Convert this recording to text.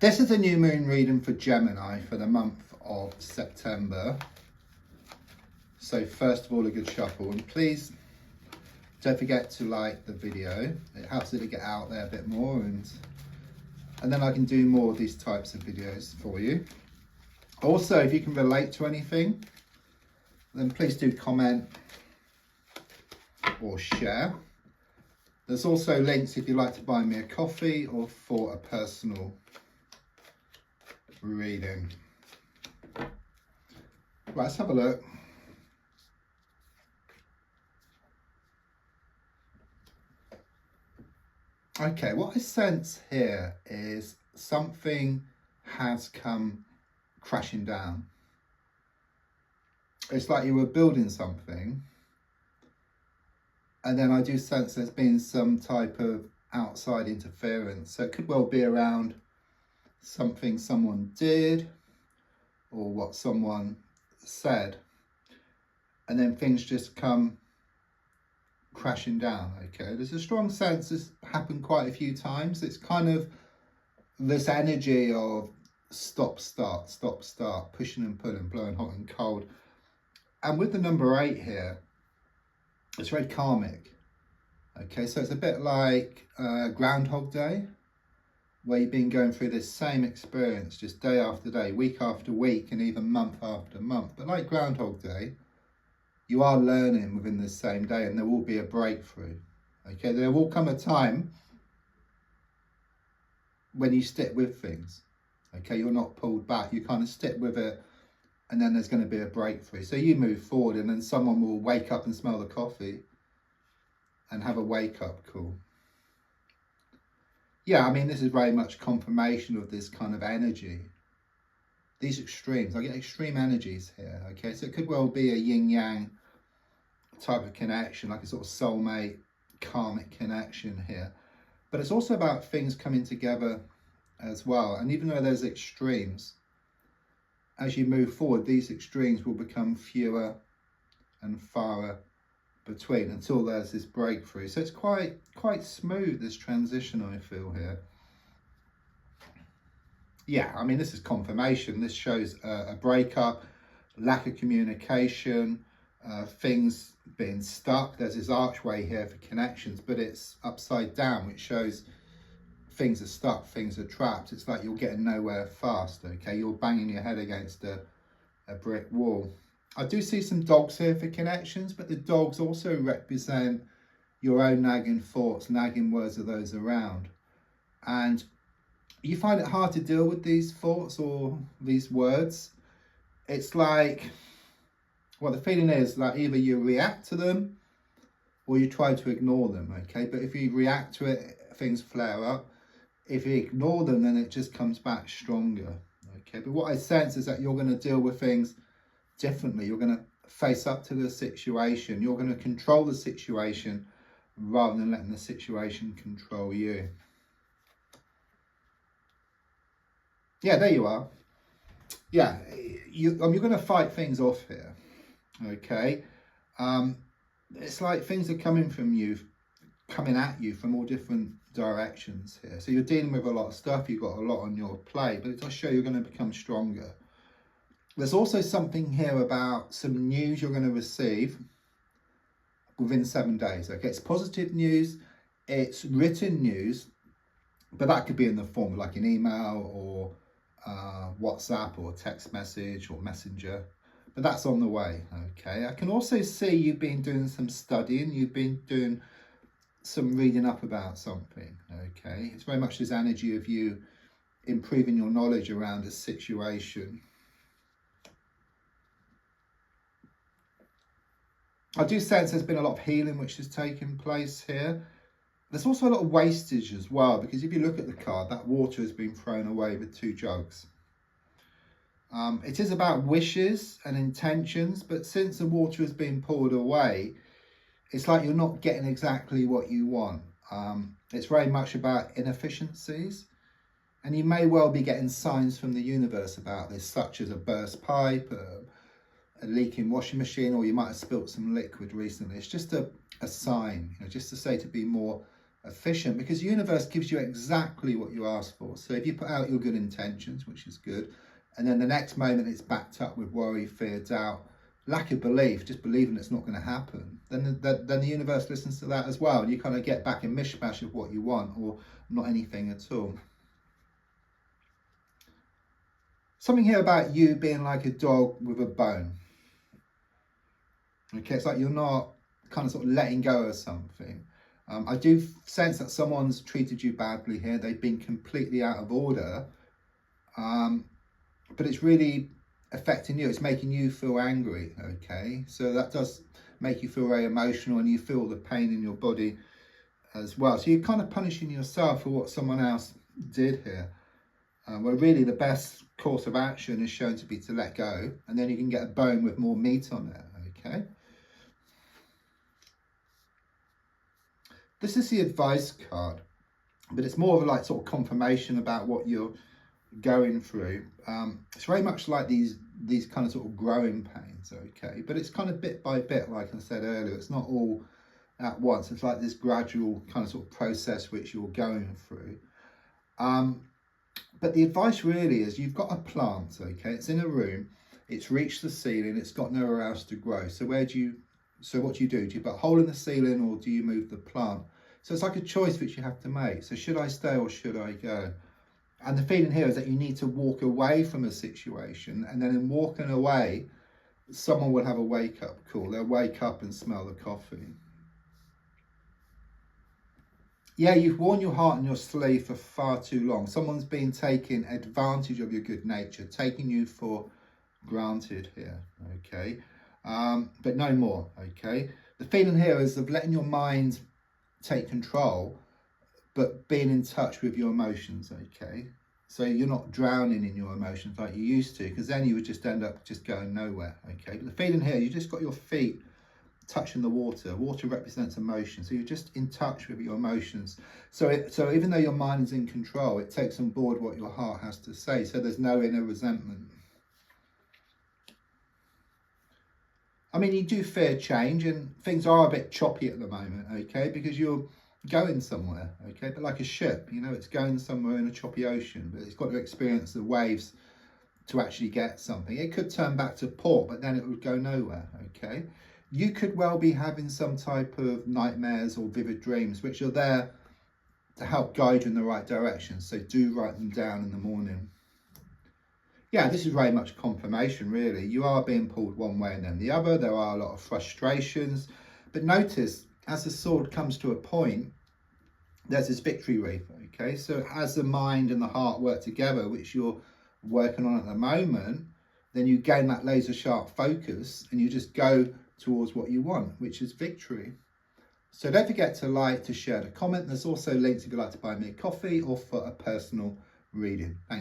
This is a new moon reading for Gemini for the month of September. So first of all, a good shuffle, and please don't forget to like the video. It helps it to get out there a bit more, and then I can do more of these types of videos for you. Also, if you can relate to anything, then please do comment or share. There's also links if you'd like to buy me a coffee or for a personal reading. Right, let's have a look. Okay, what I sense here is something has come crashing down. It's like you were building something, and then I do sense there's been some type of outside interference. So it could well be around something someone did or what someone said, and then things just come crashing down. Okay, there's a strong sense this happened quite a few times. It's kind of this energy of stop start, pushing and pulling, blowing hot and cold. And with the number 8 here, it's very karmic. Okay, so it's a bit like Groundhog Day, where you've been going through this same experience just day after day, week after week, and even month after month. But like Groundhog Day, you are learning within the same day, and there will be a breakthrough. Okay, there will come a time when you stick with things. Okay, you're not pulled back, you kind of stick with it, and then there's going to be a breakthrough. So you move forward, and then someone will wake up and smell the coffee and have a wake-up call. Yeah, I mean, this is very much confirmation of this kind of energy. These extremes, I get extreme energies here, okay? So it could well be a yin-yang type of connection, like a sort of soulmate, karmic connection here. But it's also about things coming together as well. And even though there's extremes, as you move forward, these extremes will become fewer and farther between until there's this breakthrough. So it's quite smooth, this transition, I feel here. Yeah, I mean, this is confirmation. This shows a breakup, lack of communication, things being stuck. There's this archway here for connections, but it's upside down, which shows things are stuck, things are trapped. It's like you're getting nowhere fast, okay? You're banging your head against a brick wall. I do see some dogs here for connections, but the dogs also represent your own nagging thoughts, nagging words of those around. And you find it hard to deal with these thoughts or these words. It's like, well, the feeling is that either you react to them or you try to ignore them, okay? But if you react to it, things flare up. If you ignore them, then it just comes back stronger, okay? But what I sense is that you're going to deal with things differently. You're going to face up to the situation. You're going to control the situation rather than letting the situation control you. Yeah, there you are. Yeah, you're going to fight things off here, okay? It's like things are coming at you from all different directions here. So you're dealing with a lot of stuff. You've got a lot on your plate, but it does show you're going to become stronger. There's also something here about some news you're going to receive within 7 days. Okay, it's positive news, it's written news, but that could be in the form of like an email or WhatsApp or text message or messenger, but that's on the way. Okay, I can also see you've been doing some studying, you've been doing some reading up about something. Okay, it's very much this energy of you improving your knowledge around a situation. I do sense there's been a lot of healing which has taken place here. There's also a lot of wastage as well, because if you look at the card, that water has been thrown away with 2 jugs. It is about wishes and intentions, but since the water has been poured away, it's like you're not getting exactly what you want. It's very much about inefficiencies, and you may well be getting signs from the universe about this, such as a burst pipe, a leaking washing machine, or you might have spilt some liquid recently. It's just a sign, just to say to be more efficient, because the universe gives you exactly what you ask for. So if you put out your good intentions, which is good, and then the next moment it's backed up with worry, fear, doubt, lack of belief, just believing it's not going to happen, then the universe listens to that as well, and you kind of get back in mishmash of what you want or not anything at all. Something here about you being like a dog with a bone. Okay, it's like you're not kind of sort of letting go of something. I do sense that someone's treated you badly here. They've been completely out of order. But it's really affecting you. It's making you feel angry, okay? So that does make you feel very emotional, and you feel the pain in your body as well. So you're kind of punishing yourself for what someone else did here. Where really the best course of action is shown to be to let go, and then you can get a bone with more meat on it, okay? This is the advice card, but it's more of a like sort of confirmation about what you're going through. It's very much like these kind of sort of growing pains, okay? But it's kind of bit by bit, like I said earlier. It's not all at once. It's like this gradual kind of sort of process which you're going through. But the advice really is, you've got a plant, okay? It's in a room. It's reached the ceiling. It's got nowhere else to grow. So what do you do? Do you put a hole in the ceiling, or do you move the plant? So it's like a choice which you have to make. So should I stay or should I go? And the feeling here is that you need to walk away from a situation, and then in walking away, someone will have a wake-up call. They'll wake up and smell the coffee. Yeah, you've worn your heart on your sleeve for far too long. Someone's been taking advantage of your good nature, taking you for granted here, okay? But no more, okay? The feeling here is of letting your mind take control, but being in touch with your emotions, okay? So you're not drowning in your emotions like you used to, because then you would just end up just going nowhere, okay? But the feeling here, you just got your feet touching the water. Water represents emotion, so you're just in touch with your emotions. So even though your mind is in control, it takes on board what your heart has to say, so there's no inner resentment. I mean, you do fear change, and things are a bit choppy at the moment, okay, because you're going somewhere, okay, but like a ship, you know, it's going somewhere in a choppy ocean, but it's got to experience the waves to actually get something. It could turn back to port, but then it would go nowhere, okay? You could well be having some type of nightmares or vivid dreams, which are there to help guide you in the right direction. So do write them down in the morning. Yeah, this is very much confirmation, really. You are being pulled one way and then the other. There are a lot of frustrations. But notice, as the sword comes to a point, there's this victory wreath, okay? So as the mind and the heart work together, which you're working on at the moment, then you gain that laser sharp focus, and you just go towards what you want, which is victory. So don't forget to like, to share, to comment. There's also links if you'd like to buy me a coffee or for a personal reading. Thank you.